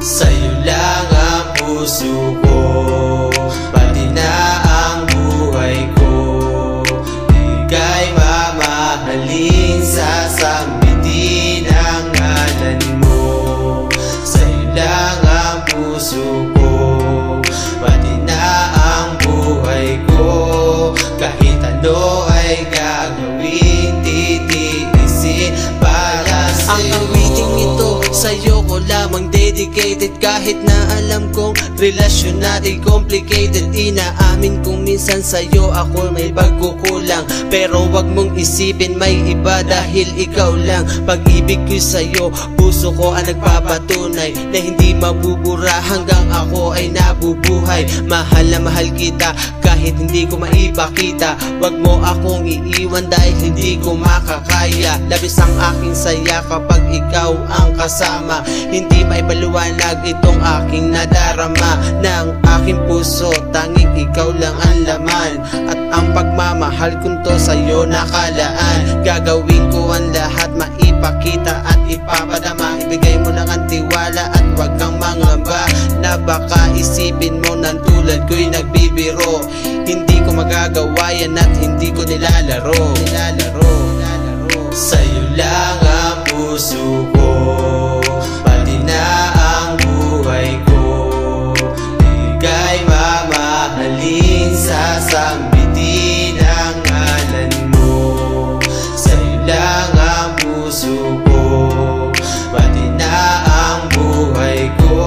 Sa'yo lang ang puso ko, pati na ang buhay ko. Ika'y mamahalin, sasambitin ang ngalan mo. Sa'yo lang ang puso ko, pati na ang buhay ko. Kahit ano ay gagawin, titiisin para sa'yo. Ang awiting ito sa'yo ko lamang dedicated. Kahit na alam kong relasyon natin complicated, inaamin kong minsan sa'yo ako may pagkukulang. Pero wag mong isipin may iba dahil ikaw lang. Pag-ibig ko sa'yo, puso ko ang nagpapatunay na hindi mabubura hanggang ako ay nabubuhay. Mahal na mahal kita kahit hindi ko maipakita. Wag mo akong iiwan dahil hindi ko makakaya. Labis ang aking saya kapag ikaw ang kasama. Hindi maipaliwanag itong aking nadarama. Ng aking puso, tanging ikaw lang ang laman. At ang pagmamahal kong to sa'yo nakalaan. Gagawin ko ang lahat, maipakita at ipapadama. Ibigay mo lang ang tiwala at wag kang mangamba na baka isipin mo ng tulad ko'y nagbibiro. Hindi ko magagawa yan at hindi ko nilalaro. Sa'yo lang ang puso ko, pati na ang buhay ko. Ika'y mamahalin, sasambitin ang ngalan mo. Sa'yo lang ang puso ko, pati na ang buhay ko.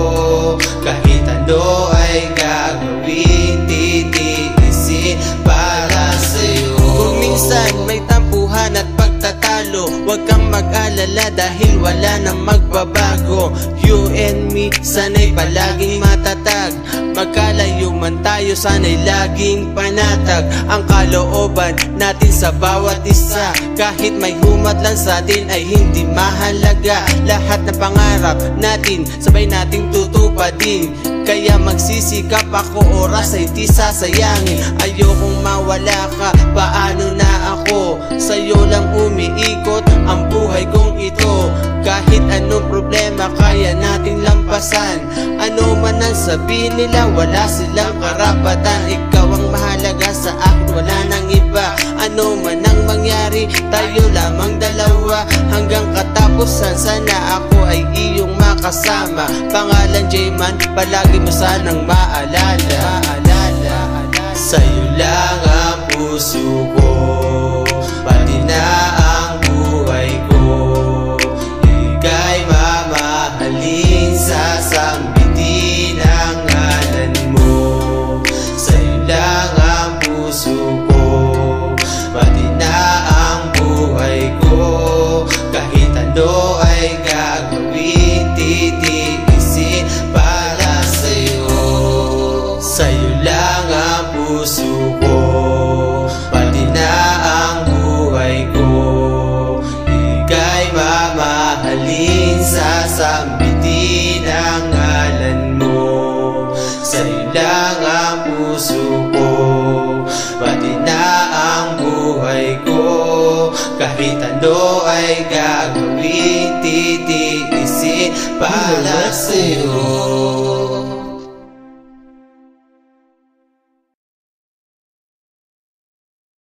Kahit ano ay gagawin, titiisin para sa'yo. Kung minsan may tampuhan at pagtatalo, huwag kang mag-alala dahil wala nang magbabago. You and me, sana'y palaging matatag. Magkalayo man tayo, sana'y laging panatag ang kalooban natin sa bawat isa. Kahit may humat lang sa atin ay hindi mahalaga. Lahat ng pangarap natin, sabay nating tutupadin. Kaya magsisikap ako, oras ay di sasayangin. Ayokong mawala ka, paano na ako? Sa'yo lang umiikot ang buhay kong ito. Kahit anong problema kaya nating lampasan. Ano man ang sabihin nila, wala silang karapatan. Ikaw ang mahalaga sa akin, wala nang iba. Ano man ang mangyari, tayo lamang dalawa. Hanggang katapusan, sana ako ay iyong makasama. Pangalan J-Man, palagi mo sanang maalala. Sa'yo lang ang puso ko, pati na ang buhay ko. Ika'y mamahalin, sasambitin ang ngalan mo. Sa'yo lang ang puso ko, pati na ang buhay ko. Kahit ano ay gagawin, titiisin para sa'yo. Sa'yo lang ang puso ko, pati na ang buhay ko. Ika'y mamahalin, sasambitin ang ngalan mo. Sa'yo lang ang puso ko, pati na ang buhay ko. Kahit ano ay gagawin, titiisin para sa'yo.